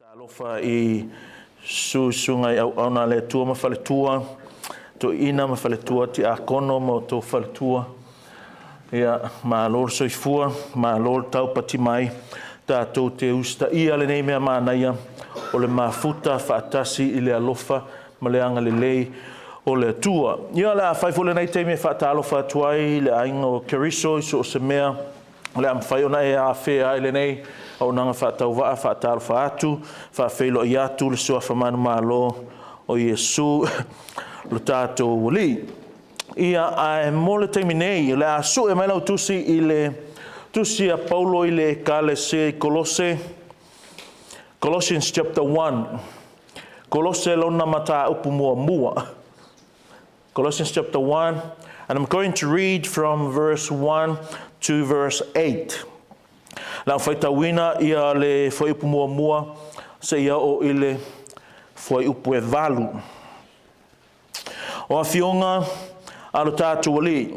Alofa I susunga I auna le tua mawhaletua, to ina mawhaletua ti a kono mo to whaletua. Ia ma lor soifua, ma lor tau pati mai, tātou te usta ia le nei mea mānaia, o le mafuta whaatasi I le alofa, ma le anga le lei o le tua. Ia le a whaifole nei te me whaata alofa tuai, le ainga o Keriso, iso o se mea, le am whaiona e a whea I le nei, au nanga whaatau waa, whaatau whaatu, whaafeilo I atu, le soa whamanu malo o Iesu, lo tātou wali. Ia a mole teimi nei, le a su e mai lau tusi I le, tusi a Paulo I le kale se Colossians chapter 1. Colosse lona mata upu mua. Colossians chapter 1, and I'm going to read from verse 1 to verse 8. Lau whaitawina ia le whai upu mua, se ia o ile whai upu e valu. O a fionga alo tātu wali.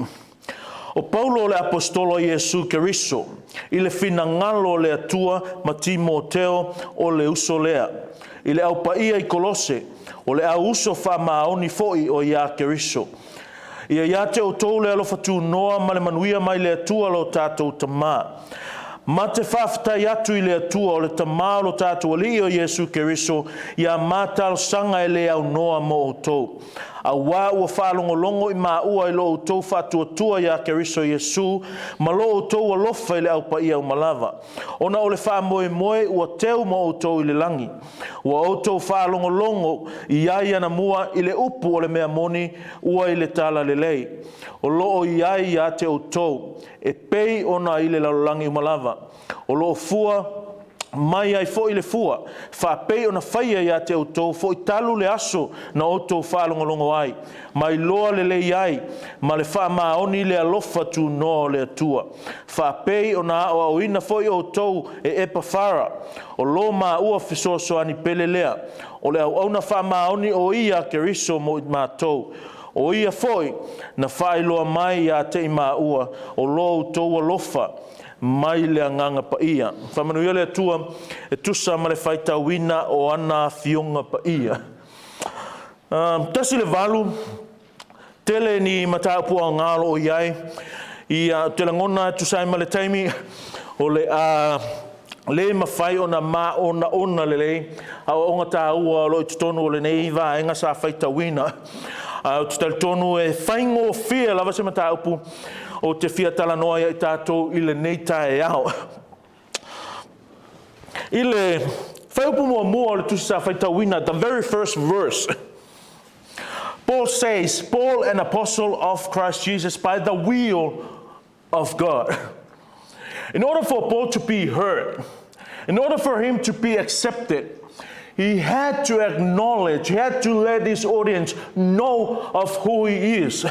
O Paulo le apostolo Iesu Keriso, I le finangalo le atua ma Timoteo o le uso lea. I le au paia I Kolose, o le au uso wha maoni foi o ia Keriso. Ia ia te o tau le alofa tu noa ma le manuia mai le atua lo tātou tamā. Ma te whawhtai atu I le atua o le tamā lo tātou ali o Iesu Keriso, ia mātalo sanga e le au noa mo o tau. A wā ua whaalongolongo I māua I lo o tau whātua ia Keriso Iesu, ma lo o tau alofa I le au paia o malava. Ona o le wha moe ua teu mo o tau I le langi. Ua o tau whaalongolongo I ai ana mua I le upu o le mea moni ua I le tala le lei. O lo o iai ia te o tau, e pei ona I le laulangi o malava. O lo o fua, mai ai fo I le fua, wha pei ona whaia ia te o tau, fo I talu le aso na o tau whaalongolongo ai. Mai loa le lei ai, ma le wha maoni le alofa tu no le atua. Wha pei ona o au ina fo I o tau e epafara, o lo ma ua fisoso ani pele lea. O le au na wha maoni o ia Keriso mo I mātou. O ia foi na whailoa mai ia te I māua, o lo tau alofa. Mai le anganga pa ia. Whamanuia le atua e tusa ma le whaitawina o ana fionga pa ia. Tasi le valu, tele ni matapua ngalo o iai, I te langona tusai ma le taimi o le le mawhai o na ma ona le lei, a onga tā ua lo I tutonu o le nei va enga sa whaitawina. Te tali tonu e whaingo fia lava se mataupu, o te fia tala noa I tātou I le nei tae au. I le whaupu mua o le tusi sa whaitawina, the very first verse. Paul says, Paul, an apostle of Christ Jesus by the will of God. In order for Paul to be heard, in order for him to be accepted, he had to acknowledge, he had to let his audience know of who he is.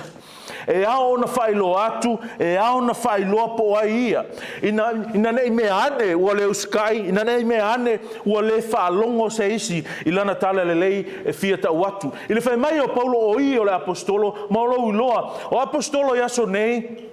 E ao na whailo atu, e ao na whailoa po ai ia. Ina nei mea ane ua le uskai, ina nei mea ane ua le whaalongo se isi I lana tala le lei e fia tau atu. I le whai mai o Paulo o I o le apostolo, maolo uloa. O apostolo yaso nei,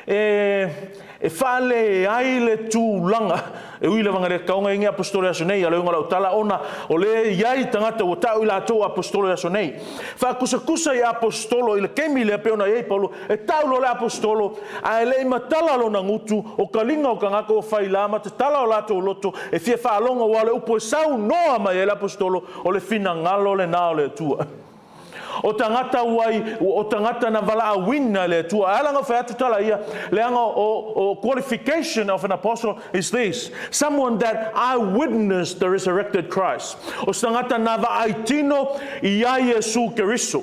e whale ai le tūlanga. E ui le wangare kaunga ingi apostolo yaso nei, a leunga lau tala ona, o le iai tangata o tau I la tau apostolo yaso nei. Whakusa I apostolo, I le kemi le peona iei Paulo, e tau lo le apostolo, a e le matala lo na ngutu, o kalinga o kangako o whailama, te tala o lato o loto, e fia whaalonga wale upo e sau noa mai e le apostolo, o le fina ngalo le nao le tua. O tangata wai, o tangata na vala a wina le tua. Alanga whai atu tala ia, le anga o qualification of an apostle is this. Someone that eyewitnessed the resurrected Christ. O tangata na va aitino I Iesu Keriso.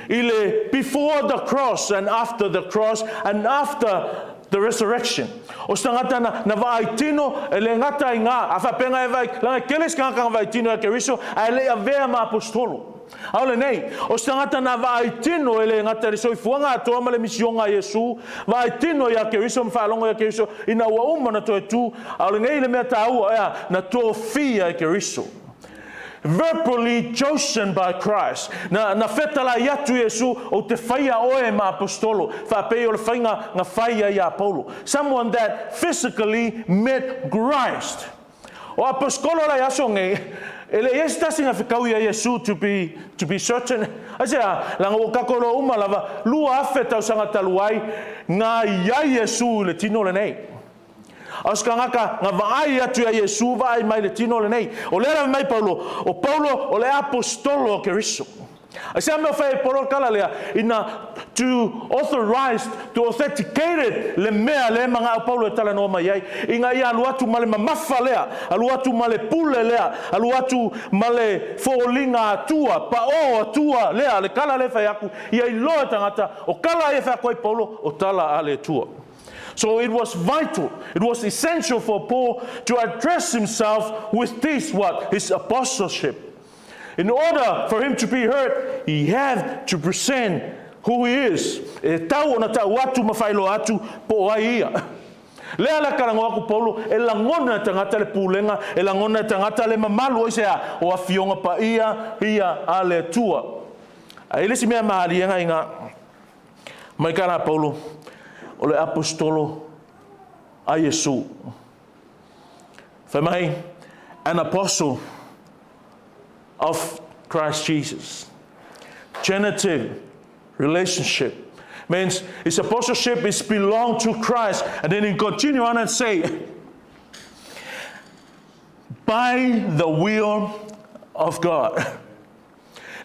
Ile before the cross and after the cross and after the resurrection. O tangata na va aitino ele ngata inga, afa penga e vai, langa keles kanga va aitino e Keriso, a ele a vea ma apostolo. Aole nei, o tangata na vaitino ele ngata riso ifuanga atoa ma le misionga Iesu, vaitino ia Keriso mfalongo ia Keriso ina ua uma na toe tu, aole nei le mea taua ea na toa fia Keriso. Verbally chosen by Christ. Na fetala iatu Iesu o te whaia oe ma apostolo, whapei o le whainga ngā whaia ia Paulo. Someone that physically met Christ. O apostolo la yaso ngai ele esta singa fikau ia Yesu to be certain. Asa langa o kakolo uma lava lua afeta usanga taluai nga ia Yesu le tino le nei. Os kangaka nga vai atu ia Yesu vai mai le tino le nei. O le mai Paulo o le apostolo ke riso. Asa me fai Paulo kala lea ina to authenticate le mea le manga Paulo e tala no mai ai inga ia aluatu male mamafa lea aluatu male pule lea aluatu male folinga atua pa o atua lea le kala le fai aku ia iloa tangata o kala e fai koe Paulo o tala ale tua. So it was vital, it was essential for Paul to address himself with this his apostleship. In order for him to be heard, he had to present who he is. E tau ona tau atu mawhailo atu po ai ia. Lea la karango aku Paulo, e langona tangata le pulenga, e langona tangata le mamalu o sea, o afionga pa ia ale tua. A ele si mea mahalienga inga, mai kara Paulo, o le apostolo a Yesu. Whamai, an apostle of Christ Jesus. Genitive relationship means his apostleship is belong to Christ, and then he continue on and say, by the will of God.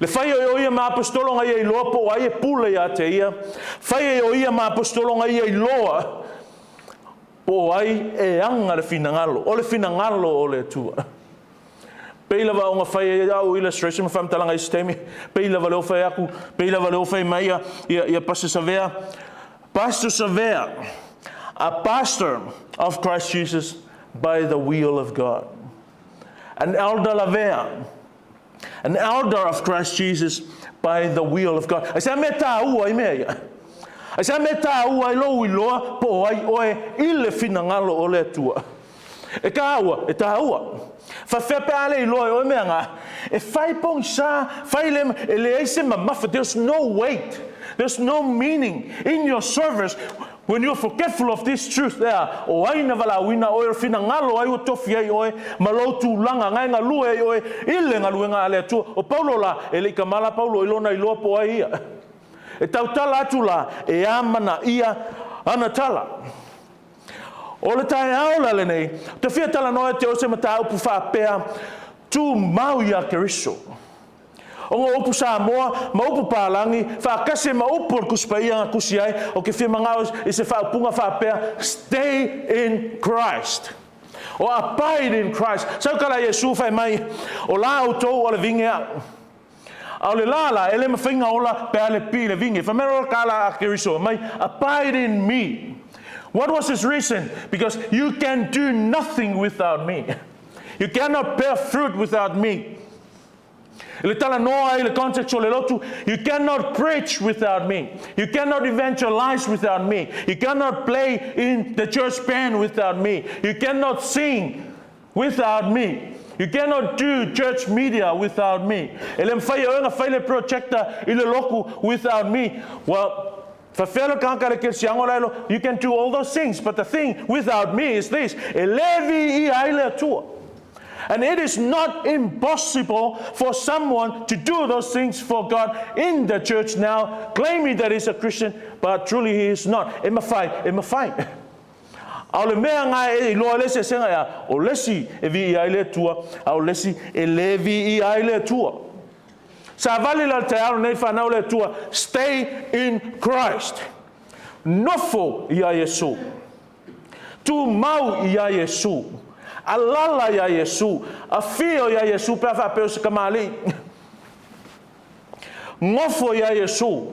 Le fai o ia ma apostolo ngai e loa po ai e pule ia te ia. Fai o ia ma apostolo ngai e loa po ai e anga le finangalo. O le finangalo o le tua. Peila va onga fai au illustration fam talanga istemi. Peila va leo fai aku. Peila va leo fai mai ia Pastor Savea. Pastor Savea, a pastor of Christ Jesus by the will of God. An elder Lavea, an elder of Christ Jesus by the will of God. I say meta ua imea. I say meta ua ilo iloa po ai oe ile finangalo o le tua. E ka ua, e ta ua. Fa fepe ale iloa o mea nga. E fai pong sa, fai lem, ele eise mamafa. There's no weight. There's no meaning in your service when you're forgetful of this truth there. O ai na vala wina o e finangalo ai o tofi ai oe malotu langa ngai nga lue oe ile nga lue nga ale tua. O Paulo la, ele kamala Paulo ilona iloa po ai ia. E tautala atu la, e amana ia anatala. O le tae aola le nei, te fia tala noe te ose mata upu whapea, tu mau ia keriso. O ngā upu sa moa, ma upu pālangi, whakase ma upu al kuspa ia ngā kusi ai, o ke whia mangau i se whaupunga whapea, stay in Christ. O abide in Christ. Sau kala Yesu whai mai, o la autou o le vinge au. Au le lala, ele ma whinga ola pe ale pi le vinge. Whamero kala a keriso, mai, abide in me. What was his reason? Because you can do nothing without me. You cannot bear fruit without me. You cannot preach without me. You cannot evangelize without me. You cannot play in the church band without me. You cannot sing without me. You cannot do church media without me. Without me. Well, you can do all those things, but the thing without me is this. And it is not impossible for someone to do those things for God in the church now, claiming that he's a Christian, but truly he is not. Emma fight. Au mea ngai e loa lesi senga ya, o lesi e vi i aile tua, au lesi e levi i aile tua. Sa vali la te aro nei whanau le tua, stay in Christ. Nofo i a Yesu. Tu mau i a Yesu. Alala i a Yesu. A fio i a Yesu pe a whapeo se kamali. Ngofo i a Yesu.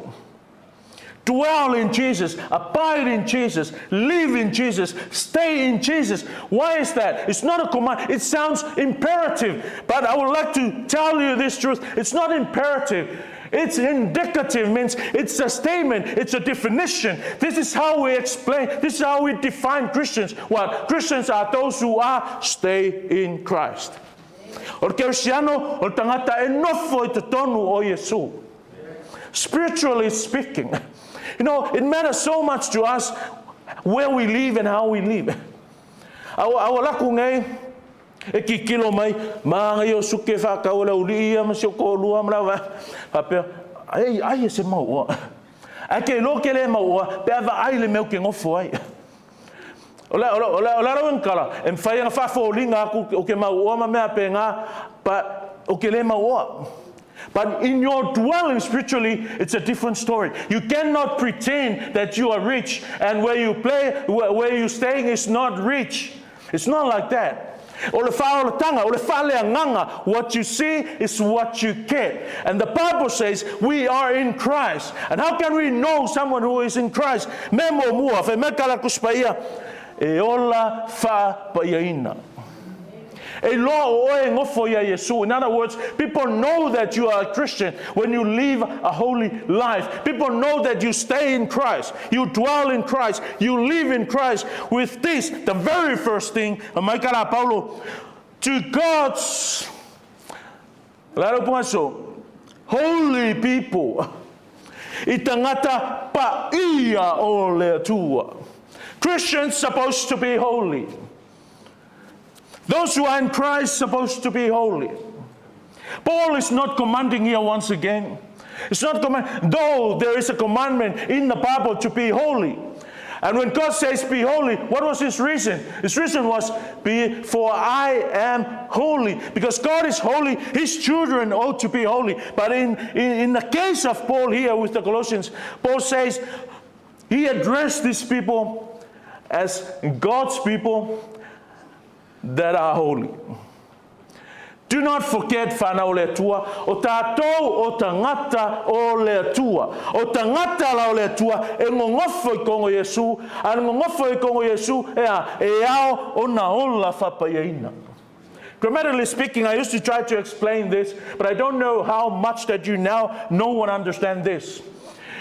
Dwell in Jesus, abide in Jesus, live in Jesus, stay in Jesus. Why is that? It's not a command. It sounds imperative, but I would like to tell you this truth. It's not imperative. It's indicative, means it's a statement, it's a definition. This is how we explain, this is how we define Christians. What? Christians are those who are stay in Christ. O Cristiano, o tangata e nofo i te tonu o Yesu. Spiritually speaking, you know, it matters so much to us where we live and how we live. Our laku ngai, E ki kilo mai, maanga yo suke whakau la uri ia ma sio kōlua mlawa. Hapea, ai se maua. Ake lo ke le maua, pe ava ai le meu ke ngofo ai. Ola rawen kala, em whai nga whawholinga aku o ke maua ma mea pe ngā, pa o ke le maua. But in your dwelling spiritually, it's a different story. You cannot pretend that you are rich and where you're staying is not rich. It's not like that. What you see is what you get. And the Bible says we are in Christ. And how can we know someone who is in Christ? Memo mua, fe mekala kuspaia, e ola fa paiaina. In other words, people know that you are a Christian when you live a holy life. People know that you stay in Christ, you dwell in Christ, you live in Christ. With this, the very first thing, to God's holy people, itangata pa ia o le tua. Christians supposed to be holy. Those who are in Christ supposed to be holy. Paul is not commanding here once again. It's not though there is a commandment in the Bible to be holy. And when God says be holy, what was his reason? His reason was, for I am holy. Because God is holy, his children ought to be holy. But in the case of Paul here with the Colossians, Paul says he addressed these people as God's people that are holy. Do not forget whanau le tua, o tātou o tangata o le tua. O tangata la o le tua, e ngongofo I kongo Yesu, an ngongofo I kongo Yesu, e ao o na ola whapaiaina. Grammatically speaking, I used to try to explain this, but I don't know how much that you now know and understand this.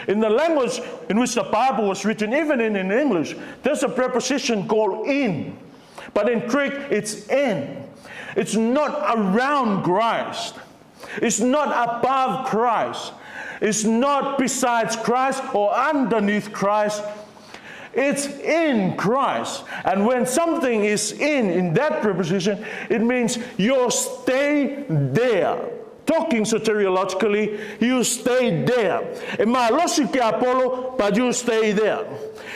In the language in which the Bible was written, even in English, there's a preposition called in. But in Greek, it's in. It's not around Christ. It's not above Christ. It's not besides Christ or underneath Christ. It's in Christ. And when something is in that preposition, it means you stay there. Talking soteriologically, you stay there. E losi ke Apollo, but you stay there.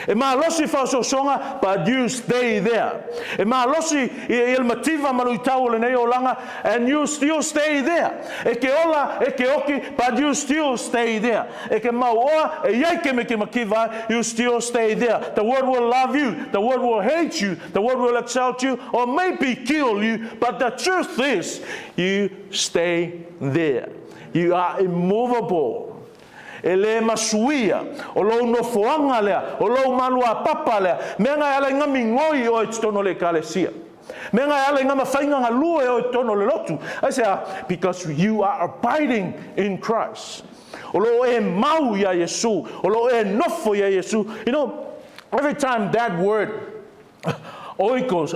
E losi Fausosonga, but you stay there. E losi il mativa maluitau le nei olanga, and you still stay there. E ke ola, e ke oki, but you still stay there. E ke maua, e yai ke me ke makiva, you still stay there. The word will love you, the word will hate you, the word will exalt you, or maybe kill you, but the truth is, you stay there. You are immovable. Ele masuia, o lo no foanga lea, o lo malua papa lea, menga ala ngami ngoi o tono le kalesia. Menga ala ngama fainga ngalue o tono le lotu. I say, because you are abiding in Christ. O lo e mau ya Yesu, o lo e nofo ya Yesu. You know, every time that word oikos,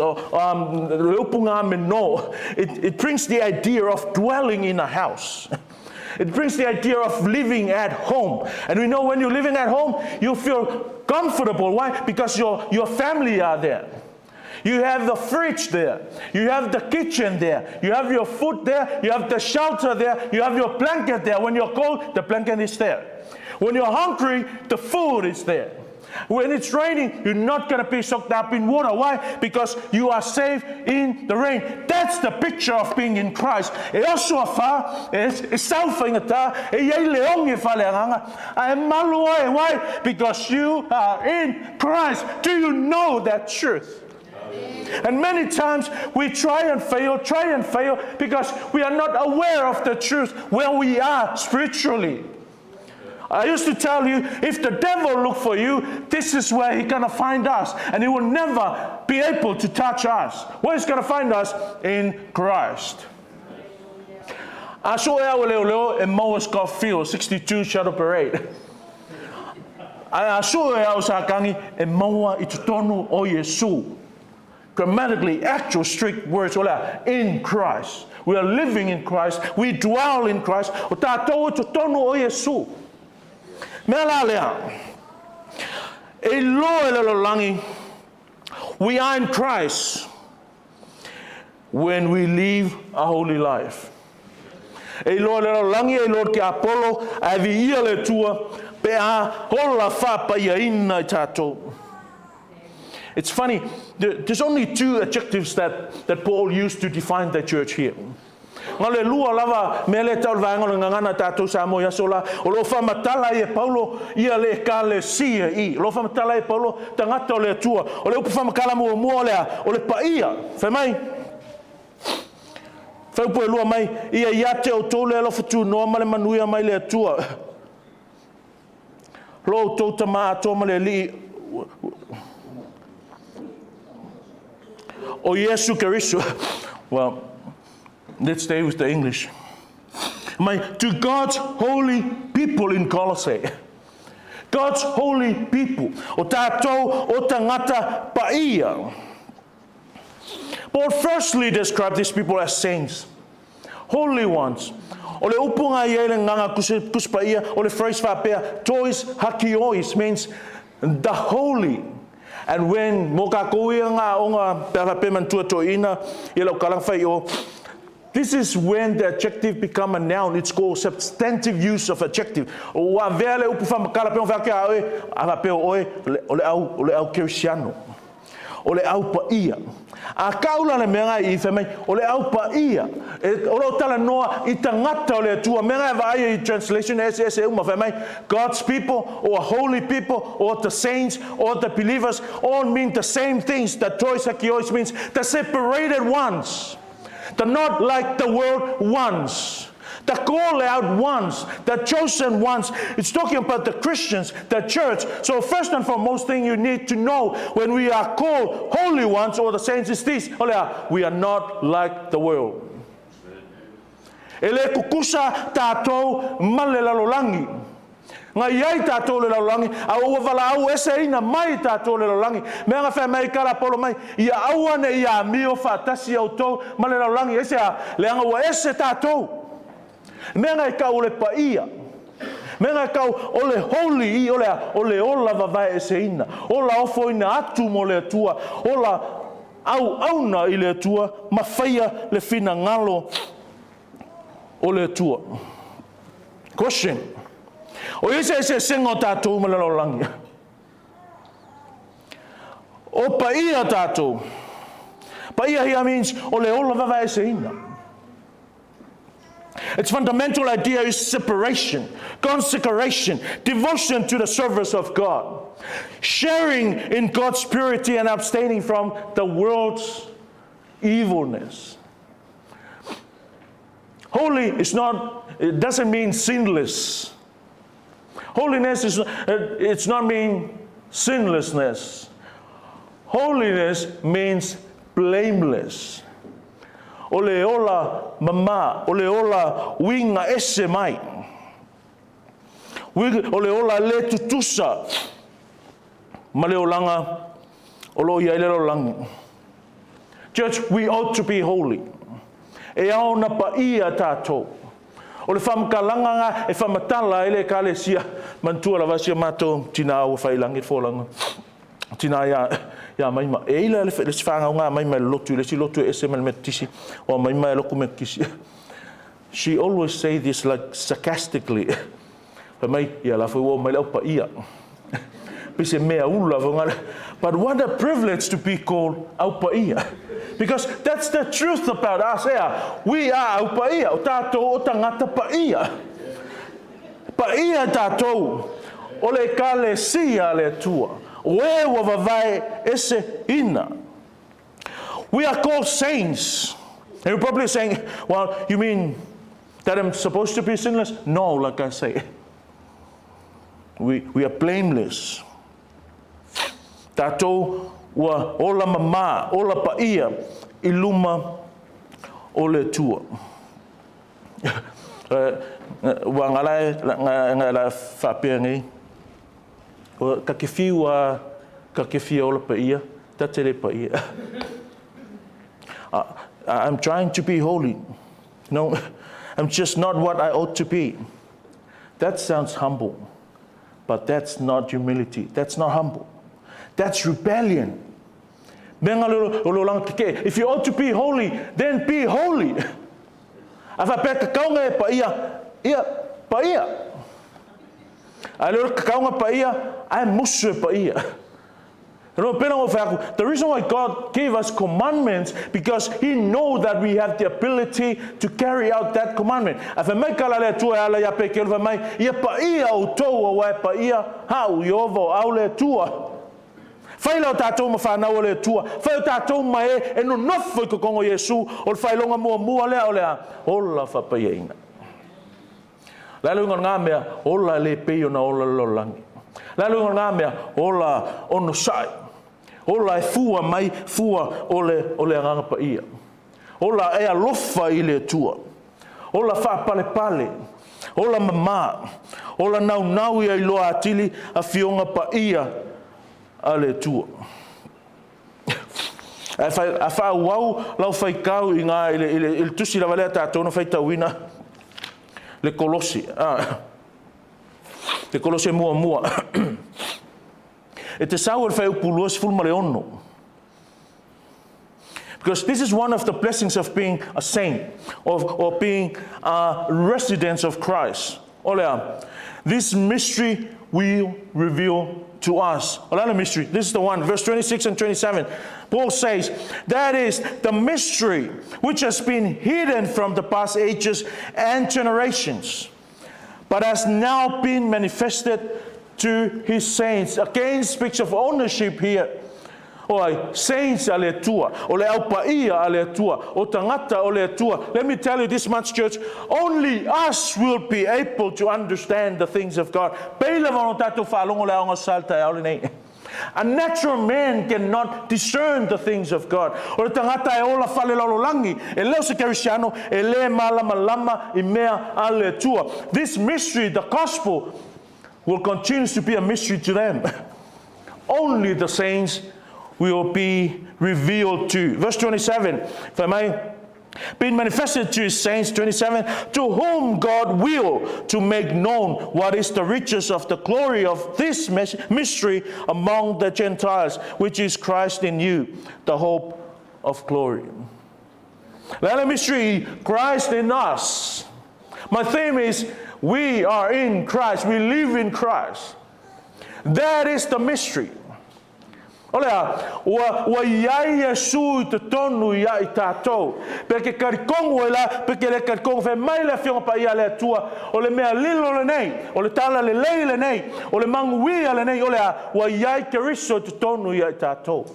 it brings the idea of dwelling in a house. It brings the idea of living at home. And we know when you're living at home, you feel comfortable. Why? Because your family are there. You have the fridge there. You have the kitchen there. You have your food there. You have the shelter there. You have your blanket there. When you're cold, the blanket is there. When you're hungry, the food is there. When it's raining, you're not going to be soaked up in water. Why? Because you are safe in the rain. That's the picture of being in Christ. Why? Because you are in Christ. Do you know that truth? And many times we try and fail because we are not aware of the truth where we are spiritually. I used to tell you, if the devil look for you, this is where he's going to find us. And he will never be able to touch us. Where he's going to find us? In Christ. I saw Leo in Moascott Field, 62 Shadow Parade. I saw Sakangi in Moa Itutonu o Yesu. Grammatically, actual strict words, in Christ. We are living in Christ. We dwell in Christ. We are in Christ. when we live a holy life. E loa le langi e loa ki Apollo a vi ia le tua pe a hola whapa ia ina I tātou. It's funny, there's only two adjectives that Paul used to define the church here. Ngā le lua lava me le tau vanga le ngangana tātou sa mo yasola o lo whamatala e Paulo ia le kalesia I. Lo whamatala e Paulo tangata o le tua. O le upu whamakala mua o le paia. Whamai? Whaupu e lua mai ia iate o tole alofa tu noa male manuia mai le tua. Lo tau tama ato male li o Yesu Keriso. Well, let's stay with the English. To God's holy people in Colossae. God's holy people. O tātou o tangata paia. Paul firstly described these people as saints. Holy ones. O le upunga I ele nganga kuspaia, o le phrase whapea, tois hakiois means the holy. And when moka koia ngā onga pepe mantua toina, ilo kalang whai o, this is when the adjective become a noun. It's called substantive use of adjective. O wa vele upu whamakala pe o whake a oe, a pe o oe, o le au kerisiano. O le au paia. A kaula le menga I whamai, o le au paia. O lo tala noa I tangata o le tua. Menga e vai I translation ese uma whamai. God's people, or holy people, or the saints, or the believers, all mean the same things. The tois hakiois means the separated ones. The not like the world ones. The called out ones, the chosen ones. It's talking about the Christians, the church. So first and foremost thing you need to know when we are called holy ones or the saints is this. We are not like the world. Ele kukusa tātou male lalolangi. Nga iai tātou le laulangi, a ua wala au ese ina mai tātou le laulangi. Mea ngā whai mai kara polo mai, ia awane ia mio whātasi au tau, ma le laulangi ese a, le anga ua ese tātou. Mea ngā kau le paia. Mea ngā kau o le holy I, o le ola vavai ese ina. Ola ofo ina atu mo le tua, ola auna I le tua, ma whaia le whina ngalo o le tua. Question. O ese sengo tātou ma le laulangi. O paia tātou. Paia here means o le ola vavai ese ina. Its fundamental idea is separation, consecration, devotion to the service of God, sharing in God's purity and abstaining from the world's evilness. Holy is not, it doesn't mean sinless. Holiness is it's not mean sinlessness. Holiness means blameless. O le ola mama, o le ola winga ese mai. O le ola le tutusa. Ma le olanga, o lo ia le langi. Church, we ought to be holy. E au na pa ia tātou. O le whamkalanga ngā, e whamatala ele kālesia, mantua la vasia mātou, tina au whailangi fōlanga. Tina ia maima. E ila le whanga ngā maima lotu, le si lotu e ese me tisi, o maima e loku me kisi. She always say this like sarcastically. Mai ia la fo mai pa ia. Pise mea ula vonga. But what a privilege to be called aupa ia. Because that's the truth about us here. We are aupa ia. O tātou o tangata pa ia. Pa ia tātou. O le kale sia le tua. O e wa vavai ese ina. We are called saints. And you're probably saying, well, you mean that I'm supposed to be sinless? No, like I say. We are blameless. Tātou wa ola mama, ola paia, iluma o le tua. Wa ngala whapea ngai. Ka kewhi ola paia, tatere paia. I'm trying to be holy. No, I'm just not what I ought to be. That sounds humble, but that's not humility. That's not humble. That's rebellion. If you ought to be holy, then be holy. Afa peka kaunga pa ia pa ia. Alor kaunga pa ia, ai musu pa ia. The reason why God gave us commandments, because He knows that we have the ability to carry out that commandment. Afa mai kala le tua ala ya peke le mai ia pa ia o toa wa pa ia hau yovo au le tua. Faila o tātou mawhanau o le tua. Faila o tātou mai e no nofo I ko kongo Yesu o le failonga mua lea o lea. Ola whapaia inga. Lalo inga ngā mea, ola le peo na ola lolangi. Lalo inga ngā mea, ola ono sai. Ola e fua mai, fua o le anganga pa ia. Ola e alofa I le tua. Ola whapale. Ola mama. Ola nau ia I loa atili a fionga pa ia. Ale tua. A wha wau lau whai kau I ngā il tusi lawa lea tātou na whai tauina le Kolosi. Le Kolosi mua. E te sau al whai upulua si fulma le ono. Because this is one of the blessings of being a saint, or being a resident of Christ. Olea, this mystery will reveal to us. Another mystery. This is the one, verse 26 and 27. Paul says, that is the mystery which has been hidden from the past ages and generations, but has now been manifested to His saints. Again speaks of ownership here. Oi, saints ale tua, o le aupaia ale tua, o tangata o le tua. Let me tell you this much, church, only us will be able to understand the things of God. A natural man cannot discern the things of God. O le tangata e ola fale lalolangi, e leo se Cristiano, e le malama I mea ale tua. This mystery, the gospel, will continue to be a mystery to them. Only the saints will be revealed to. Verse 27, if I may, being manifested to His saints, 27, to whom God will to make known what is the riches of the glory of this mystery among the Gentiles, which is Christ in you, the hope of glory. Let a mystery, Christ in us. My theme is, we are in Christ, we live in Christ. That is the mystery. Olea, wa iai Yesu te tonu ia I tātou. Peke karikongo e la, peke le karikongo whai mai le whionga pa ia le tua. O le mea lilo le nei, o le tala le lei le nei, o le manguia le nei. Olea, wa iai keriso te tonu ia I tātou.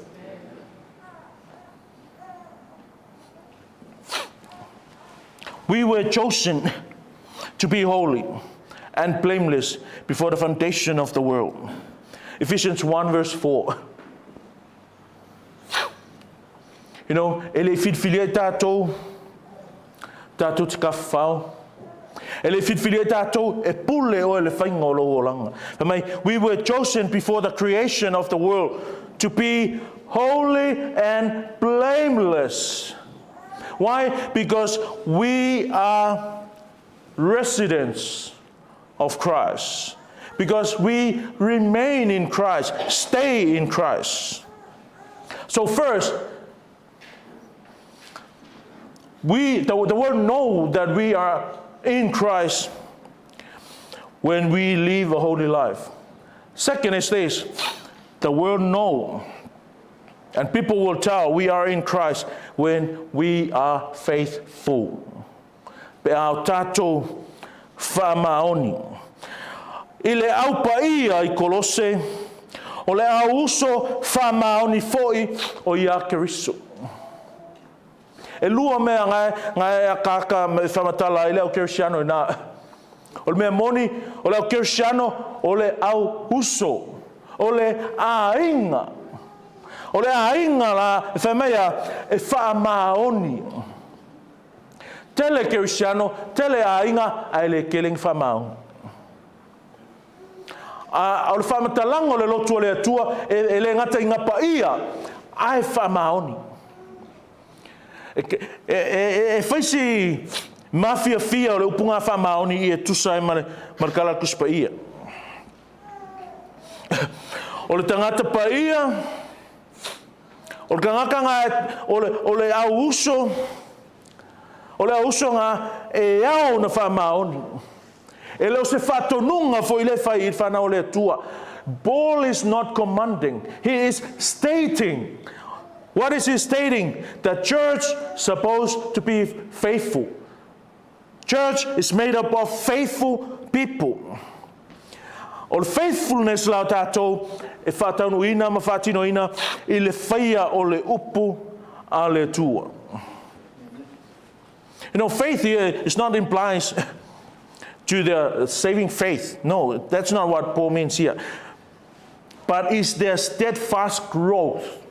We were chosen to be holy and blameless before the foundation of the world. Ephesians 1 verse 4. You know, ele fidfilia tātou te kawhau. Ele fidfilia tātou e pule o ele whainga o lo langa. We were chosen before the creation of the world to be holy and blameless. Why? Because we are residents of Christ. Because we remain in Christ, stay in Christ. So first, the world knows that we are in Christ when we live a holy life. Second is this, the world knows, and people will tell we are in Christ when we are faithful. Pe au tātou whamaoni. I le aupaia I Kolose, o le au uso whamaoni foi o ia Keriso. E lua mea ngai a kaka me whamatala I leo Cristiano I nā. O le mea moni, o leo Cristiano, o le au uso, o le ainga. O le ainga la whamea e whaamaoni. Tele Cristiano, tele ainga, ai le keling whamaoni. O le whamatalang o le lotu o le atua, e le ngata inga pa ia, ai whamaoni. E whaisi mafia fia o le upunga whamaoni I e tusa e markala kuspa ia. O le tangata pa ia, O kangaka nga ole au uso nga e au na whamaoni. E leo se whatonunga fo ile whai I whana ole tua. Paul is not commanding. He is stating. What is he stating? The church is supposed to be faithful. Church is made up of faithful people. O faithfulness lao tātou e whātaunuina ma whātinoina I le whaia o le upu a le tua. You know, faith here is not implies to the saving faith. No, that's not what Paul means here. But is their steadfast growth.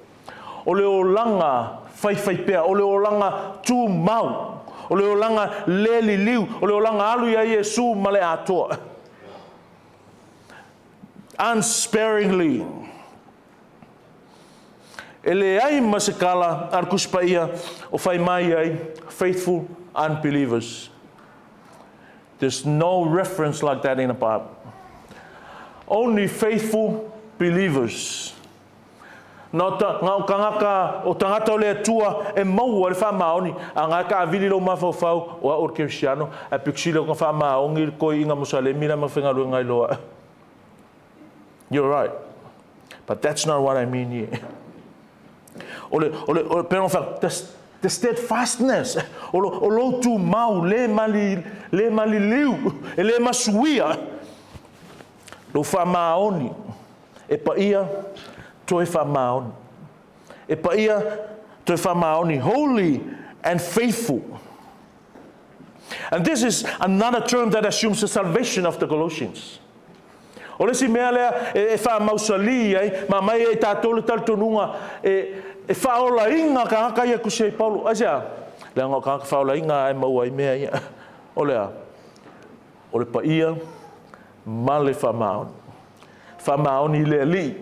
O le olanga whaiwhaipea, o le olanga tū mau, o le olanga leli liu, o le olanga alu ia Iesu ma le atoa. Unsparingly. E le ai masekala arkuspa ia o whai mai ai faithful unbelievers. There's no reference like that in the Bible. Only faithful believers. Ngā kangaka o tangata o le atua e mau le whamaoni a ngā ka avili lo mawhauwhau o a or Cristiano a piksile o ka whamaongi ko I ngā Musalemi na mawhengaru ngai loa. You're right. But that's not what I mean here. The steadfastness. O lo tu mau le mali liu e le masuia. Lo whamaoni e pa ia toi whamaoni. E pa ia toi whamaoni, holy and faithful. And this is another term that assumes the salvation of the Colossians. O le si mea lea e whamausali ai, ma mai e tātou le taltonunga e whaola inga ka haka ia kusei Paulo. Asia, lea ngā ka haka whaola inga ai maua I mea ia. O lea, o le pa ia ma le whamaoni. Whamaoni le li.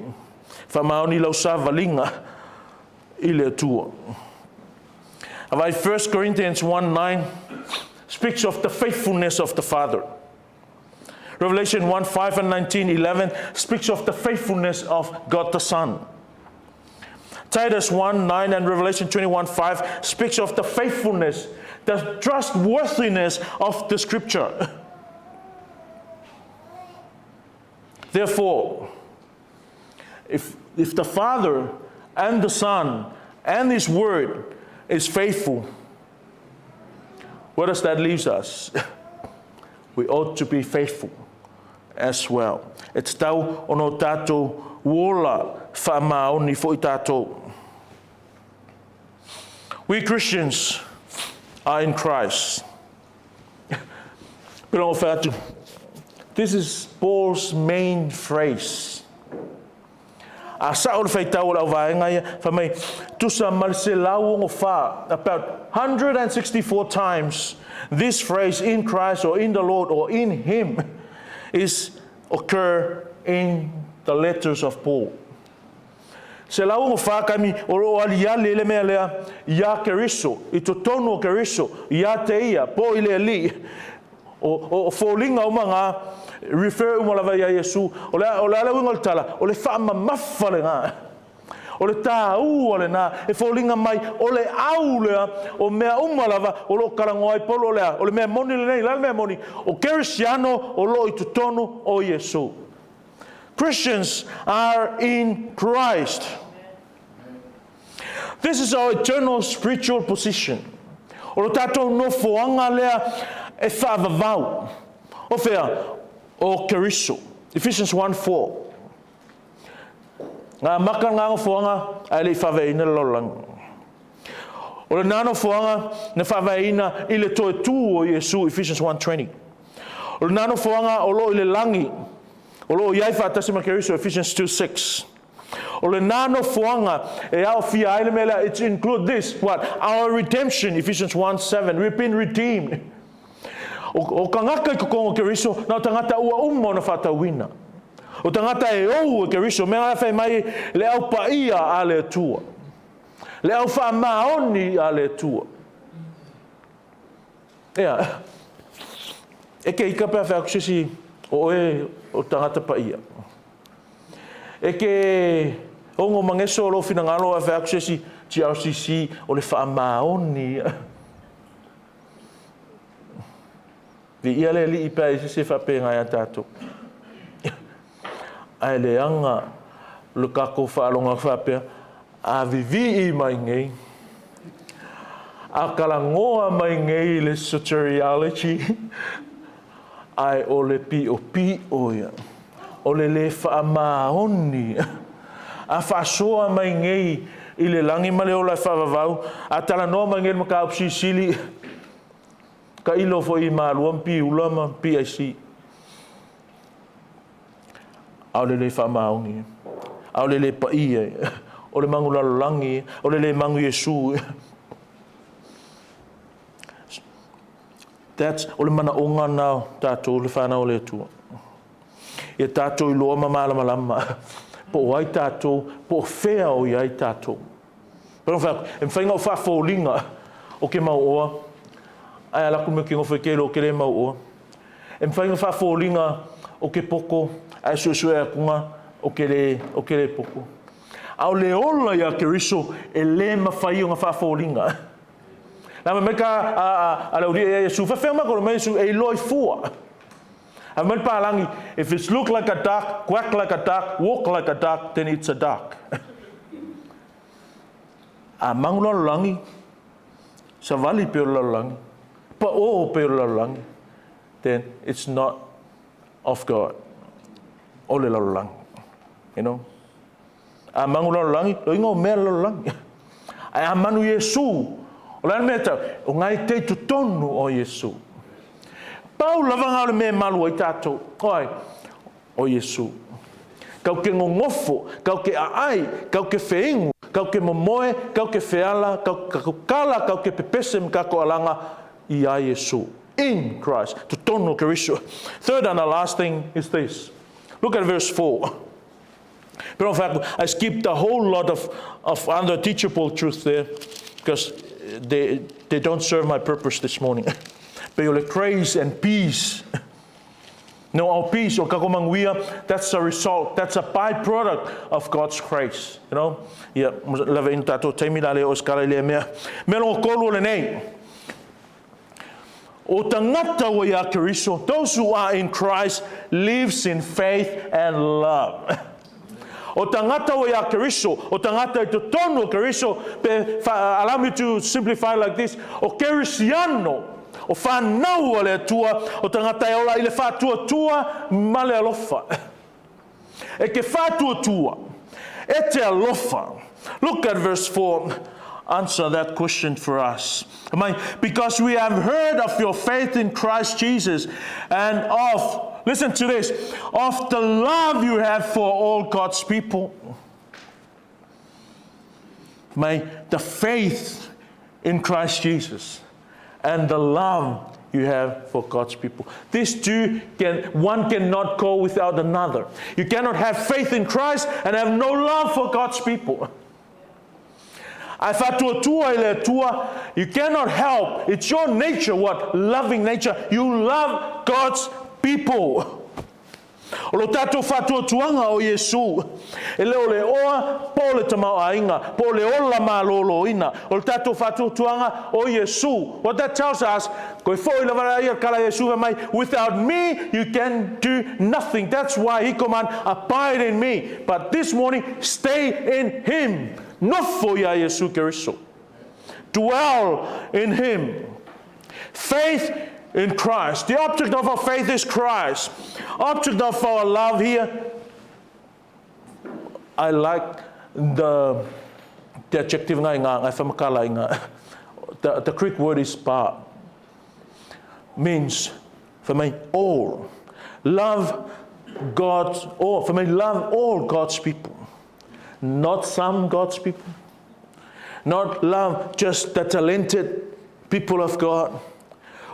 Whamaoni lau savalinga I le tua. Avai 1 Corinthians 1:9 speaks of the faithfulness of the Father. Revelation 1:5 and 19:11 speaks of the faithfulness of God the Son. Titus 1:9 and Revelation 21:5 speaks of the faithfulness, the trustworthiness of the Scripture. Therefore, if the Father and the Son and His Word is faithful, where does that leave us? We ought to be faithful as well. It's tau ono tātou wola whamaoni fo I tātou. We Christians are in Christ. This is Paul's main phrase. A sa'ol whaitau lau vaenga ia, whamai tusa malse lau o wha, about 164 times this phrase, in Christ or in the Lord or in Him, is occur in the letters of Paul. Se lau o wha kami o alia lele mea lea, ia keriso, I to tono keriso, ia te ia, po I le li, o fōlinga o mga, refer umalawa ia Yesu, o le ala ungal tala, o le whaama mawhale ngā, o le tā ua le nā, e fōlinga mai, o le au lea, o mea umalawa, o lo karangoai polo lea, o le mea moni le nei, la mea moni, o Cristiano, o lo I tutono o Yesu. Christians are in Christ. This is our eternal spiritual position. O lo tātou no foanga lea, e whaavavau. O whea, o keriso. Ephesians 1:4. Ngā maka ngā foanga ai le whaveina lolang. O le nano foanga na whaveina I le toe tū o Yesu, Ephesians 1:20. O le nano foanga o lo I le langi, o lo iai whatasima keriso, Ephesians 2:6. O le nano foanga e au fia aile mele, it include this, what? Our redemption, Ephesians 1:7. We've been redeemed. O kangaka I kukongo keriso, na o tangata ua umo na whatauina. O tangata e ou e keriso, mea whai mai le au paia a le tua. Le au wha maoni a le tua. Ea, e ke ika pia whea kusisi o tangata paia. E ke Ongo mangeso lo finangalo Efeso access GRCC o le whaamaoni. Vi ia le li ipa se whapenga ia tātou. Ai le anga le kako whaalonga whapea a vivi I mai ngei. A kalangoa mai ngei le soteriology. Ai o le pi o ia. O le whaamaoni. A whaasoa mai ngei I le langi male o lai whaavavau. A talanoa mai ngei maka upsi sili. Ka ilo fo I maaluam pi ulama PIC. Au le whaamaoni. Au le paia. O le mangu lalolangi. O le mangu Yesu. That's o le mana onga nao tātou le whanau le tua. Ia tātou I loa malama. Po wai tātou, po whea o iai tātou. Pero e whainga o whawholinga o ke mau oa. Ai alaku me ki ngofe kelo o ke le mau oa. E whainga whawholinga o ke poko, ai suesue a kunga o ke le poko. Au le ola ia ke riso e le mawhai o ngā whawholinga. Nā me meka a lauri e Yesu, whawhea mako me Yesu e loi fua. A me pālangi, if it's look like a duck, quack like a duck, walk like a duck, then it's a duck. A mangu lalolangi, sa vali pe lalolangi, pa o pe lalolangi, then it's not of God. O le lalolangi, you know. A mangu lalolangi, lo ingo mea lalolangi. A manu Yesu, o lan meta, o ngai te tutonu o Yesu. Pau lavanga le me malu I tātou. Oi, o Yesu. Kau ke ngongofo, kau ke aai, kau ke wheingu, kau ke momoe, kau ke wheala, kau kala, kau ke pepese mkako alanga I a Yesu. In Christ. Tutono keriso. Third and the last thing is this. Look at verse 4. But in fact, I skipped a whole lot of other teachable truth there because they don't serve my purpose this morning. But you'll grace and peace. No, our peace, or kakomanguia, that's a result, that's a byproduct of God's grace. You know? Yeah, lava in tato taimila le oskara le mea. Melo kolo le nei. O tangata wa ya keriso, those who are in Christ lives in faith and love. O tangata wa ya keriso, o tangata I totono keriso, allow me to simplify like this, o kerisiano, o whanau le tua, o tangata e ola I le whatua tua, ma le alofa. E ke whatua tua, e te alofa. Look at verse 4. Answer that question for us. Because we have heard of your faith in Christ Jesus and of, listen to this, of the love you have for all God's people. The faith in Christ Jesus and the love you have for God's people. These two, one cannot go without another. You cannot have faith in Christ and have no love for God's people. You cannot help. It's your nature, what? Loving nature. You love God's people. O lo tatou whatua tuanga o Yesu. E leo le oa, po le tamau ainga, po le ola malolo ina. O lo tatou whatua tuanga o Yesu. What that tells us, koe fōi la varaia kala Yesu mai, without me you can do nothing. That's why he command, abide in me. But this morning, stay in him. Nofo ya Yesu Keriso. Dwell in him. Faith in Christ. The object of our faith is Christ. Object of our love here, I like the adjective the Greek word is pa. Means for me all. Love God's all. For me, love all God's people. Not some God's people. Not love just the talented people of God.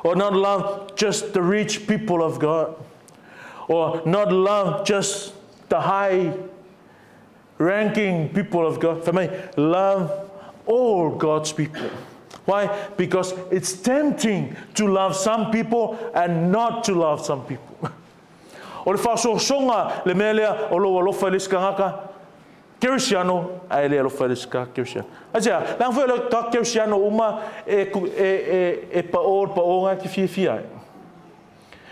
Or not love just the rich people of God. Or not love just the high-ranking people of God. For me, love all God's people. Why? Because it's tempting to love some people and not to love some people. O le whasosonga le melea o lo alofa liskangaka, ke Cristiano ai le alofa le ska Cristiano. Aja, lang foi le ka Cristiano uma e paonga ki fia.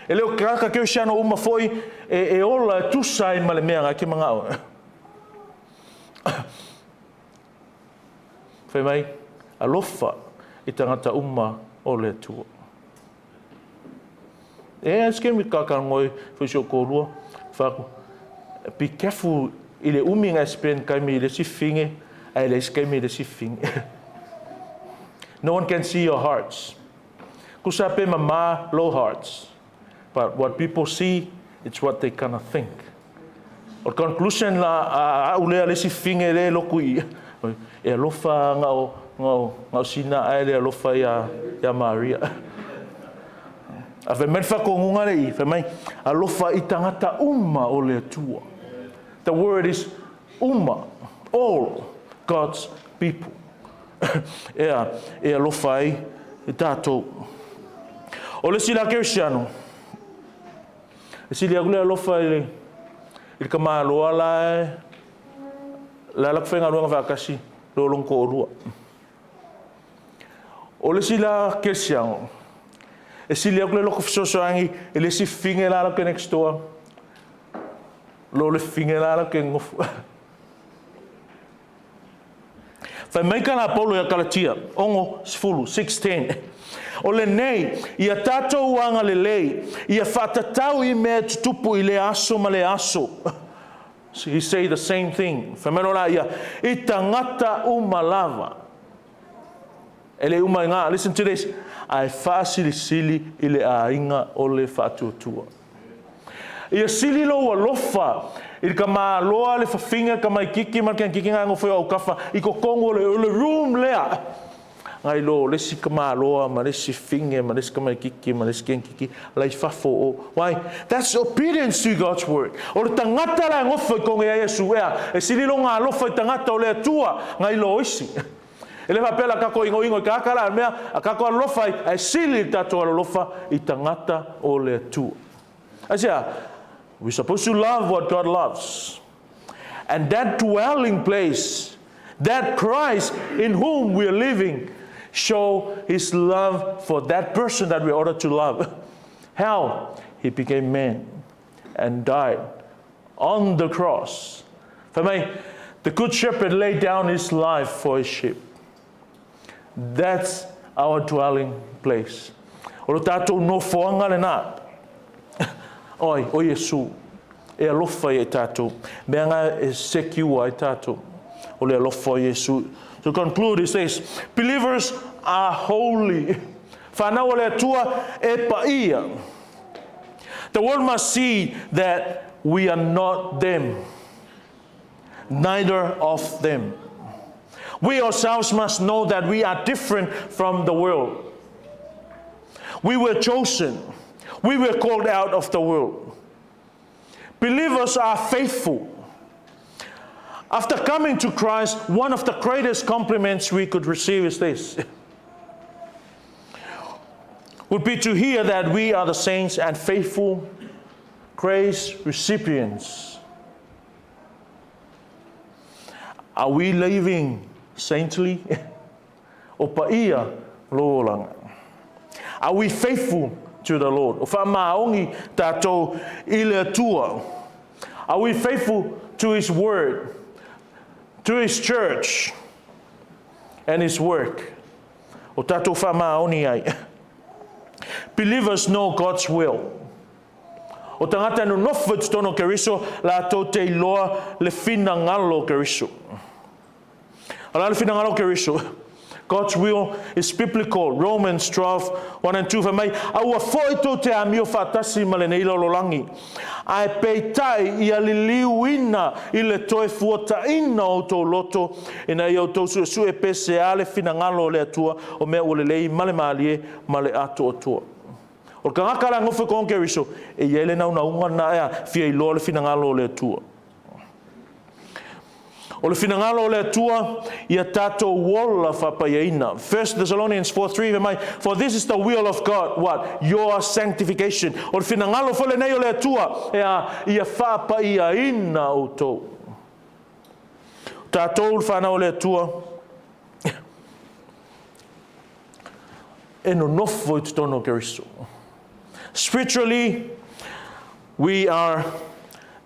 E leo ka Cristiano uma foi e ola tu sai male mea ki manga o. Foi mai alofa I tangata uma o le tua. E skemi ka ngoi foi so ko lua. Be careful ile uminga spend kai mi le sifinge ai le skemi le sifing. No one can see your hearts. Kusape mama low hearts. But what people see, it's what they kind of think. Or conclusion la ule le sifinge le lokui. E lofa ngau sina ai le lofa ya Maria. A fe menfa ko ngunga le fe mai a lofa I tangata uma o le tua. The word is umma, all God's people. E a lofa I tātou. O le sila Cristiano. E sila gule a lofa I ka māloa la whenga runga whakasi lo longko o rua. O le sila Cristiano. E sila gule loko fisosoangi e le si finge la ke next door. Lo le finge la ke ngofu. Whai maika na Paulo ya Galatia, ongo sifulu, 6:10. O le nei, ia tātou wanga le lei, ia whatatau I mea tutupu I le aso ma le aso. So he say the same thing. Whameno la ia, I tangata umalava. Ele umainga, listen to this. Ai whaasili sili I le ainga o le whatuatua. Ia sili lo wa lofa. I ka maa loa le whawhinga ka mai kiki marken kiki ngā ngofoi au kafa. I ko kongo le room lea. Ngai lo lesi ka maa loa ma lesi whinge ma lesi ka mai kiki ma lesi ken kiki. Lai whafo o. Why? That's obedience to God's word. O le tangata la ngofoi kongo ia Yesu ea. E sili lo ngā lofa I tangata o le atua. Ngai lo isi. E le whapela kako ingo I kakala mea. A kako alofa I sili tato alofa I tangata o le atua. Asia, we're supposed to love what God loves. And that dwelling place, that Christ in whom we are living, show His love for that person that we ought to love. How? He became man and died on the cross. For me, the good shepherd laid down his life for his sheep. That's our dwelling place. O tatou no foanga le nā. Oi, o Yesu, e alofa I tātou. Mea ngā e sekiua I tātou. O le alofa o Yesu. To conclude, it says, believers are holy. Whanau o le atua e paia. The world must see that we are not them. Neither of them. We ourselves must know that we are different from the world. We were chosen. We were called out of the world. Believers are faithful. After coming to Christ, one of the greatest compliments we could receive is this. Would be to hear that we are the saints and faithful grace recipients. Are we living saintly? O paia lolanga. Are we faithful to the Lord? O whamaongi tātou I le atua. Are we faithful to His word, to His church, and His work? O tātou whamaoni ai. Believers know God's will. O tangata no nofu tono keriso la to te loa le fina ngalo keriso. Ala le fina ngalo keriso. God's will is biblical. Romans 12:1 and 2. For mai au foi to te amio fatasi male nei lolangi. Ai peitai ia liliuina I le toe fuata ina o to loto ina ia o to su e pese ale fina ngalo le atua o me o le lei male malie male ato atua. O ka ngakala ngofe kon keriso e yele na unga na ia fia I lo le fina ngalo le atua. O le finangalo le atua ia tātou wola whapayaina. 1 Thessalonians 4:3, for this is the will of God, what? Your sanctification. O le finangalo fole nei o le atua ia whapayaina o tō. Tātou whanau le tua. E no nofo I te tono Keriso. Spiritually, we are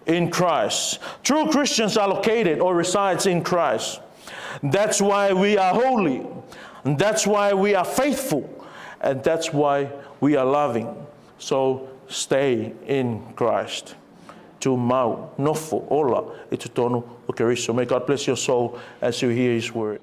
in Christ. True Christians are located or resides in Christ. That's why we are holy. And that's why we are faithful. And that's why we are loving. So stay in Christ. Tu mau, nofo, ola, I te tono o Keriso. May God bless your soul as you hear His word.